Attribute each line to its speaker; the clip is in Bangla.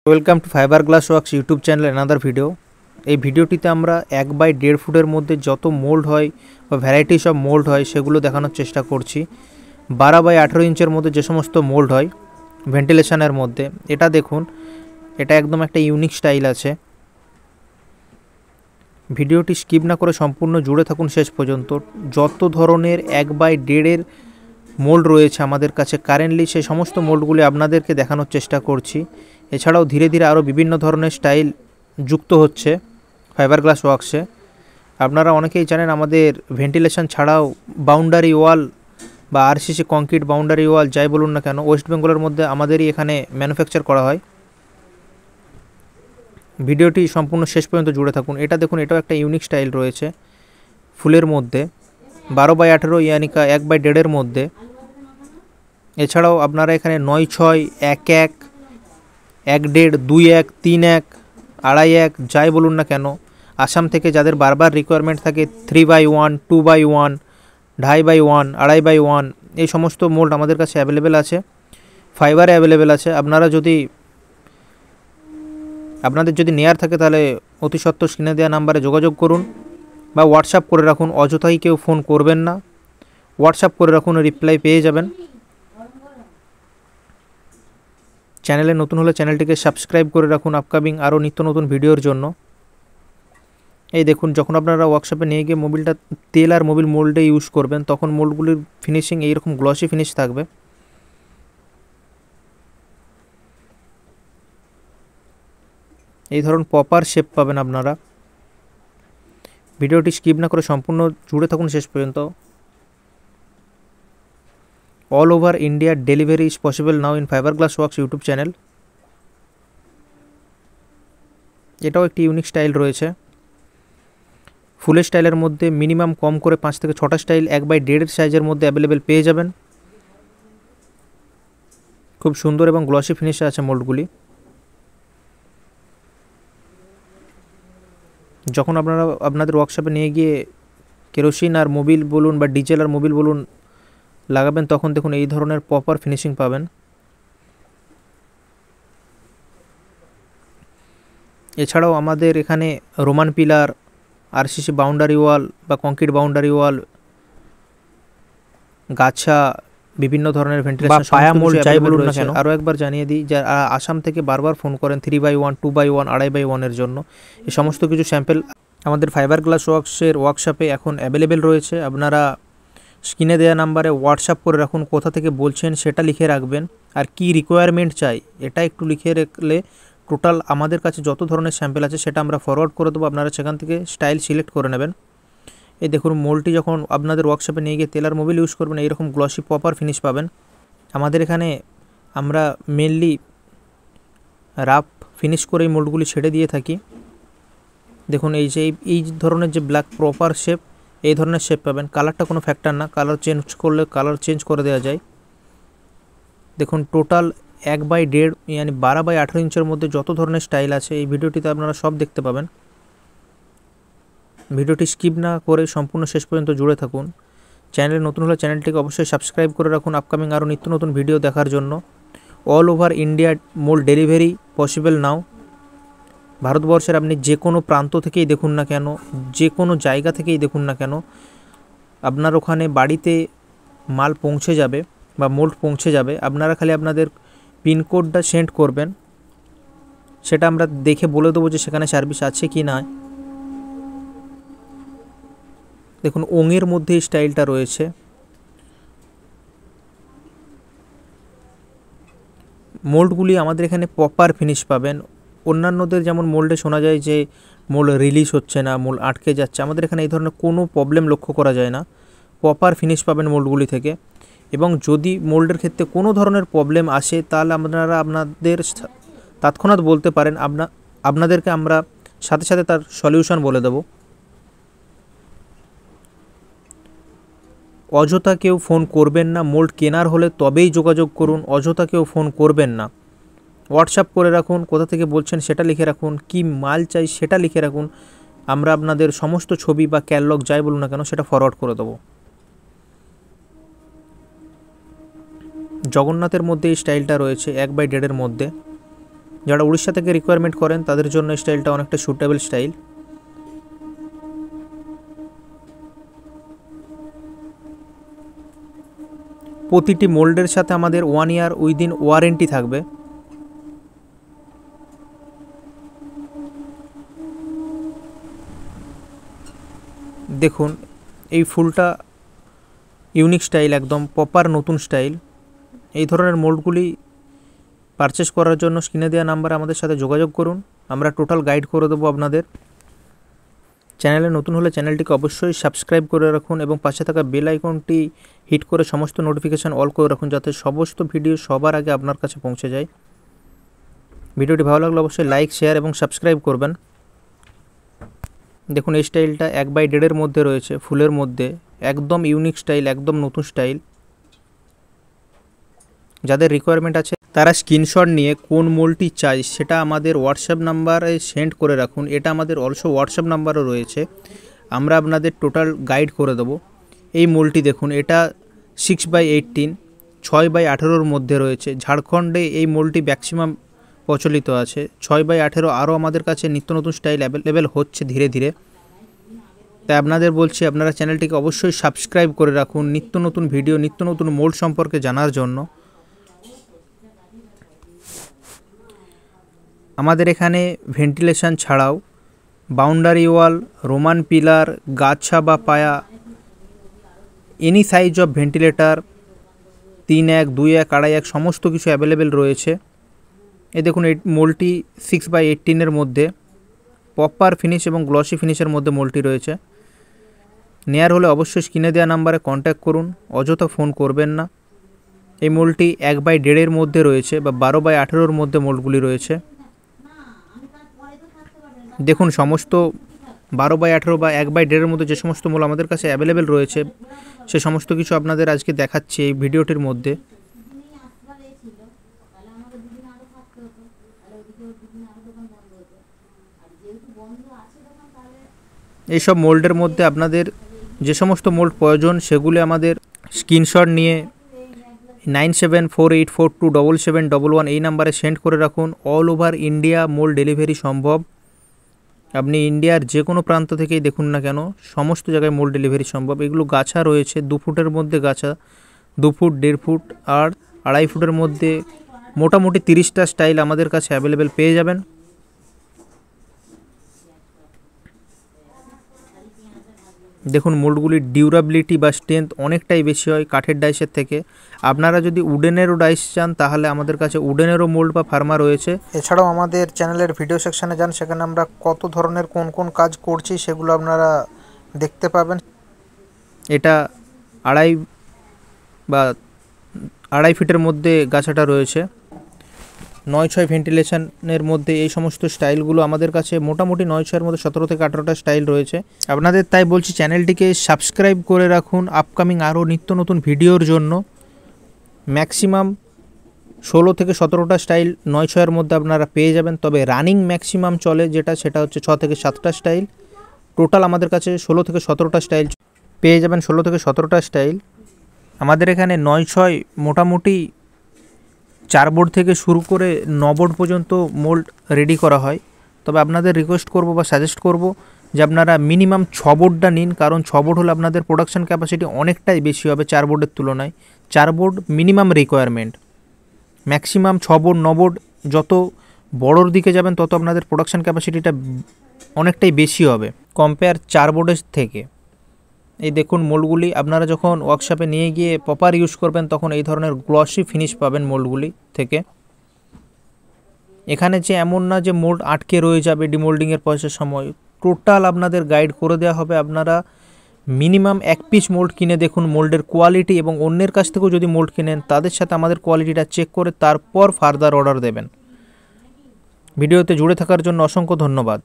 Speaker 1: Welcome to fibre glass works YouTube channel another video. এই ভিডিওটিতে আমরা 1/1.5 ফুটের মধ্যে যত মোল্ড হয় বা ভ্যারাইটিস অফ মোল্ড হয় সেগুলো দেখানোর চেষ্টা করছি। 12/18 ইঞ্চের মধ্যে যে সমস্ত মোল্ড হয় ভেন্টিলেশনের মধ্যে, এটা দেখুন, এটা একদম একটা ইউনিক স্টাইল আছে। ভিডিওটি স্কিপ না করে সম্পূর্ণ জুড়ে থাকুন শেষ পর্যন্ত। যত ধরনের 1/1.5-এর মোল্ড রয়েছে আমাদের কাছে কারেন্টলি, সেই সমস্ত মোল্ডগুলি আপনাদেরকে দেখানোর চেষ্টা করছি। এছাড়াও ধীরে ধীরে আরও বিভিন্ন ধরনের স্টাইল যুক্ত হচ্ছে ফাইবার গ্লাস ওয়ার্কসে। আপনারা অনেকেই জানেন আমাদের ভেন্টিলেশন ছাড়াও বাউন্ডারি ওয়াল বা আরসিসি কংক্রিট বাউন্ডারি ওয়াল যাই বলুন না কেন, ওয়েস্ট বেঙ্গলের মধ্যে আমাদেরই এখানে ম্যানুফ্যাকচার করা হয়। ভিডিওটি সম্পূর্ণ শেষ পর্যন্ত জুড়ে থাকুন। এটা দেখুন, এটাও একটা ইউনিক স্টাইল রয়েছে ফুলের মধ্যে, 12/18 ইয়ানিকা 1/1.5-এর মধ্যে। এছাড়াও আপনারা এখানে 9/6, 1/1, 1/1.5, 2/1, 3/1, 2/1 যাই বলুন না কেন, আসাম থেকে যাদের বারবার রিকোয়ারমেন্ট থাকে 3/1, 2/1, 2.5/1, 2.5/1, এই সমস্ত মোল্ড আমাদের কাছে অ্যাভেলেবেল আছে, ফাইবারে অ্যাভেলেবেল আছে। আপনাদের যদি নেয়ার থাকে তাহলে অতি সত্বর স্ক্রিনে দেওয়া নাম্বারে যোগাযোগ করুন বা হোয়াটসঅ্যাপ করে রাখুন। অযথাই কেউ ফোন করবেন না, হোয়াটসঅ্যাপ করে রাখুন, রিপ্লাই পেয়ে যাবেন। চ্যানেলে নতুন হলে চ্যানেলটিকে সাবস্ক্রাইব করে রাখুন আপকামিং আরও নিত্য নতুন ভিডিওর জন্য। এই দেখুন, যখন আপনারা ওয়ার্কশপে নিয়ে গিয়ে মোবিলটা তেল আর মোবিল মোল্ডে ইউজ করবেন, তখন মোল্ডগুলির ফিনিশিং এইরকম গ্লসি ফিনিশ থাকবে। এই ধরুন প্রপার শেপ পাবেন আপনারা। ভিডিওটি স্কিপ না করে সম্পূর্ণ জুড়ে থাকুন শেষ পর্যন্ত। All over India delivery is possible now in fibre glass works YouTube channel. এটাও একটি ইউনিক স্টাইল রয়েছে। ফুলের স্টাইলের মধ্যে মিনিমাম কম করে 5 থেকে 6টা স্টাইল 1/1.5-এর সাইজের মধ্যে অ্যাভেলেবেল পেয়ে যাবেন। খুব সুন্দর এবং গ্লসি ফিনিশে আছে মোল্ডগুলি। যখন আপনারা আপনাদের ওয়ার্কশপে নিয়ে গিয়ে কেরোসিন আর মোবিল বলুন বা ডিজেল আর মোবিল বলুন লাগাবেন, তখন দেখুন এই ধরনের প্রপার ফিনিশিং পাবেন। এছাড়াও আমাদের এখানে Roman pillar, RCC boundary wall বা কংক্রিট বাউন্ডারি ওয়াল, গাছা, বিভিন্ন ধরনের ভেন্টিলেশন পায়া মোল্ড যাই বলুন না কেন। আরও একবার জানিয়ে দিই, যারা আসাম থেকে বারবার ফোন করেন 3/1, 2/1, 2.5/1-এর জন্য, এই সমস্ত কিছু স্যাম্পেল আমাদের ফাইবার গ্লাস ওয়ার্কসের ওয়ার্কশপে এখন অ্যাভেলেবেল রয়েছে। আপনারা স্ক্রিনে দেওয়া নাম্বারে হোয়াটসঅ্যাপ করে রাখুন, কোথা থেকে বলছেন সেটা লিখে রাখবেন, আর কি রিকোয়ারমেন্ট চাই এটা একটু লিখে রাখলে টোটাল আমাদের কাছে যত ধরনের স্যাম্পেল আছে সেটা আমরা ফরওয়ার্ড করে দেবো। আপনারা সেখান থেকে স্টাইল সিলেক্ট করে নেবেন। এই দেখুন, মোল্ডটি যখন আপনাদের ওয়ার্কশপে নিয়ে গিয়ে তেলার মোবিল ইউজ করবেন, এইরকম গ্লসি প্রপার ফিনিশ পাবেন। আমাদের এখানে আমরা মেনলি রাফ ফিনিশ করে এই মোল্ডগুলি ছেড়ে দিয়ে থাকি। দেখুন, এই ধরনের যে ব্ল্যাক প্রপার শেপ, এই ধরনের শেপ পাবেন। কালারটা কোনো ফ্যাক্টর না, কালার চেঞ্জ করলে কালার চেঞ্জ করে দেওয়া যায়। দেখুন, টোটাল 1/1.5 ইয়ানি 12/18 ইঞ্চের মধ্যে যত ধরনের স্টাইল আছে এই ভিডিওটিতে আপনারা সব দেখতে পাবেন। ভিডিওটি স্কিপ না করে সম্পূর্ণ শেষ পর্যন্ত জুড়ে থাকুন। চ্যানেলে নতুন হলে চ্যানেলটিকে অবশ্যই সাবস্ক্রাইব করে রাখুন আপকামিং আরও নিত্য নতুন ভিডিও দেখার জন্য। All over India mould delivery possible now. ভারতবর্ষের আপনি যে কোনো প্রান্ত থেকেই দেখুন না কেন, যে কোনো জায়গা থেকেই দেখুন না কেন, আপনার ওখানে বাড়িতে মাল পৌঁছে যাবে বা মোল্ড পৌঁছে যাবে। আপনারা খালি আপনাদের পিনকোডটা সেন্ড করবেন, সেটা আমরা দেখে বলে দেবো যে সেখানে সার্ভিস আছে কি না। দেখুন, ওঙের মধ্যে এই স্টাইলটা রয়েছে। মোল্ডগুলি আমাদের এখানে প্রপার ফিনিশ পাবেন। অন্যান্যদের যেমন মোল্ডে শোনা যায় যে মোল্ড রিলিজ হচ্ছে না, মোল্ড আটকে যাচ্ছে, আমাদের এখানে এই ধরনের কোনো প্রবলেম লক্ষ্য করা যায় না। প্রপার ফিনিশ পাবেন মোল্ডগুলি থেকে। এবং যদি মোল্ডের ক্ষেত্রে কোনো ধরনের প্রবলেম আসে তাহলে আপনারা আপনাদের তৎক্ষণাৎ বলতে পারেন, আপনাদেরকে আমরা সাথে সাথে তার সলিউশন বলে দেব। অযথা কেউ ফোন করবেন না, মোল্ড কেনার হলে তবেই যোগাযোগ করুন, অযথা কেউ ফোন করবেন না। হোয়াটসঅ্যাপ করে রাখুন, কোথা থেকে বলছেন সেটা লিখে রাখুন, কি মাল চাই সেটা লিখে রাখুন। আমরা আপনাদের সমস্ত ছবি বা ক্যাটালগ যাই বলুন না কেন সেটা ফরওয়ার্ড করে দেবো। জগন্নাথের মধ্যে এই স্টাইলটা রয়েছে 1/1.5-এর মধ্যে। যারা উড়িষ্যা থেকে রিকোয়ারমেন্ট করেন তাদের জন্য এই স্টাইলটা অনেকটা সুটেবল স্টাইল। প্রতিটি মোল্ডের সাথে আমাদের 1 ইয়ার উইদিন ওয়ারেন্টি থাকবে। দেখুন এই ফুলটা ইউনিক স্টাইল, একদম প্রপার নতুন স্টাইল। এই ধরনের মোল্ডগুলি পারচেস করার জন্য স্ক্রিনে দেওয়া নাম্বারে আমাদের সাথে যোগাযোগ করুন, আমরা টোটাল গাইড করে দেবো আপনাদের। চ্যানেলে নতুন হলে চ্যানেলটিকে অবশ্যই সাবস্ক্রাইব করে রাখুন এবং পাশে থাকা বেল আইকনটি হিট করে সমস্ত নোটিফিকেশান অল করে রাখুন, যাতে সমস্ত ভিডিও সবার আগে আপনার কাছে পৌঁছে যায়। ভিডিওটি ভালো লাগলে অবশ্যই লাইক, শেয়ার এবং সাবস্ক্রাইব করবেন। দেখুন এই স্টাইলটা 1/1.5 মধ্যে রয়েছে, ফুলের মধ্যে, একদম ইউনিক স্টাইল, একদম নতুন স্টাইল। যাদের রিকোয়ারমেন্ট আছে তারা স্ক্রিনশট নিয়ে কোন মোল্ডটি চাই সেটা আমাদের হোয়াটসঅ্যাপ নাম্বারে সেন্ড করে রাখুন। এটা আমাদের অলসো হোয়াটসঅ্যাপ নাম্বারও রয়েছে, আমরা আপনাদের টোটাল গাইড করে দেবো। এই মোল্ডটি দেখুন, এটা 6/18 6/18 মধ্যে রয়েছে। ঝাড়খণ্ডে এই মোল্ডটি ম্যাক্সিমাম প্রচলিত আছে। 6/18 আরও আমাদের কাছে নিত্য নতুন স্টাইল অ্যাভেলেবেল হচ্ছে ধীরে ধীরে। তাই আপনাদের বলছি আপনারা চ্যানেলটিকে অবশ্যই সাবস্ক্রাইব করে রাখুন নিত্য নতুন ভিডিও, নিত্য নতুন মোল্ড সম্পর্কে জানার জন্য। আমাদের এখানে ভেন্টিলেশন ছাড়াও বাউন্ডারি ওয়াল, রোমান পিলার, গাছা বা পায়া, এনি সাইজ অফ ভেন্টিলেটার 3-1, 2-1, 2.5-1 সমস্ত কিছু অ্যাভেলেবেল রয়েছে। এই দেখুন এই মোল্ডটি 6/18 মধ্যে প্রপার ফিনিশ এবং গ্লসি ফিনিশের মধ্যে মোল্ডটি রয়েছে। নেয়ার হলে অবশ্যই স্ক্রিনে দেওয়া নাম্বারে কন্ট্যাক্ট করুন, অযথা ফোন করবেন না। এই মোল্ডটি 1/1.5 মধ্যে রয়েছে বা 12/18 মধ্যে মোল্ডগুলি রয়েছে। দেখুন সমস্ত 12/18 বা 1/1.5 মধ্যে যে সমস্ত মোল্ড আমাদের কাছে অ্যাভেলেবেল রয়েছে সে সমস্ত কিছু আপনাদের আজকে দেখাচ্ছি এই ভিডিওটির মধ্যে। এইসব মোল্ডের মধ্যে আপনাদের যে সমস্ত মোল্ড প্রয়োজন সেগুলি আমাদের স্ক্রিনশট নিয়ে 9748427711 এই নাম্বারে সেন্ড করে রাখুন। All over India mould delivery সম্ভব। আপনি ইন্ডিয়ার যে কোনো প্রান্ত থেকেই দেখুন না কেন, সমস্ত জায়গায় মোল্ড ডেলিভারি সম্ভব। এগুলো গাছা রয়েছে 2 ফুটের মধ্যে, গাছা 2 ফুট, 1.5 ফুট আর 2.5 ফুটের মধ্যে মোটামুটি 30টা স্টাইল আমাদের কাছে অ্যাভেলেবেল পেয়ে যাবেন। দেখুন মোল্ডগুলির ডিউরাবিলিটি বা স্ট্রেংথ অনেকটাই বেশি হয় কাঠের ডাইসের থেকে। আপনারা যদি উডেনেরও ডাইস চান তাহলে আমাদের কাছে উডেনেরও মোল্ড বা ফার্মা রয়েছে। এছাড়াও আমাদের চ্যানেলের ভিডিও সেকশানে যান, সেখানে আমরা কত ধরনের কোন কোন কাজ করছি সেগুলো আপনারা দেখতে পাবেন। এটা 2.5 ফিটের মধ্যে গাছাটা রয়েছে। 9-6 ভেন্টিলেশনের মধ্যে এই সমস্ত স্টাইলগুলো আমাদের কাছে মোটামুটি 9-6-এর মধ্যে 17 থেকে 18টা স্টাইল রয়েছে। আপনাদের তাই বলছি চ্যানেলটিকে সাবস্ক্রাইব করে রাখুন আপকামিং আরও নিত্য নতুন ভিডিওর জন্য। ম্যাক্সিমাম 16 থেকে 17টা স্টাইল 9-6-এর মধ্যে আপনারা পেয়ে যাবেন। তবে রানিং ম্যাক্সিমাম চলে সেটা হচ্ছে 6 থেকে 7টা স্টাইল। টোটাল আমাদের কাছে 16 থেকে 17টা স্টাইল পেয়ে যাবেন। 16 থেকে 17টা স্টাইল আমাদের এখানে 9-6 মোটামুটি 4 বোর্ড থেকে শুরু করে 9 বোর্ড পর্যন্ত মোল্ড রেডি করা হয়। তবে আপনাদের রিকোয়েস্ট করব বা সাজেস্ট করব যে আপনারা মিনিমাম 6 বোর্ডটা নিন, কারণ 6 বোর্ড হলে আপনাদের প্রোডাকশান ক্যাপাসিটি অনেকটাই বেশি হবে 4 বোর্ডের তুলনায়। 4 board minimum requirement, maximum 6 board 9 board. যত বড়োর দিকে যাবেন তত আপনাদের প্রোডাকশান ক্যাপাসিটিটা অনেকটাই বেশি হবে কম্পেয়ার 4 বোর্ডের থেকে। এই দেখুন মোল্ডগুলি আপনারা যখন ওয়ার্কশপে নিয়ে গিয়ে প্রপার ইউজ করবেন তখন এই ধরনের গ্লসি ফিনিশ পাবেন মোল্ডগুলি থেকে। এখানে যে এমন না যে মোল্ড আটকে রয়ে যাবে ডিমোল্ডিংয়ের প্রসেসের সময়, টোটাল আপনাদের গাইড করে দেওয়া হবে। আপনারা মিনিমাম 1 পিস মোল্ড কিনে দেখুন মোল্ডের কোয়ালিটি, এবং অন্যের কাছ থেকেও যদি মোল্ড কিনেন তাদের সাথে আমাদের কোয়ালিটিটা চেক করে তারপর ফার্দার অর্ডার দেবেন। ভিডিওতে জুড়ে থাকার জন্য অসংখ্য ধন্যবাদ।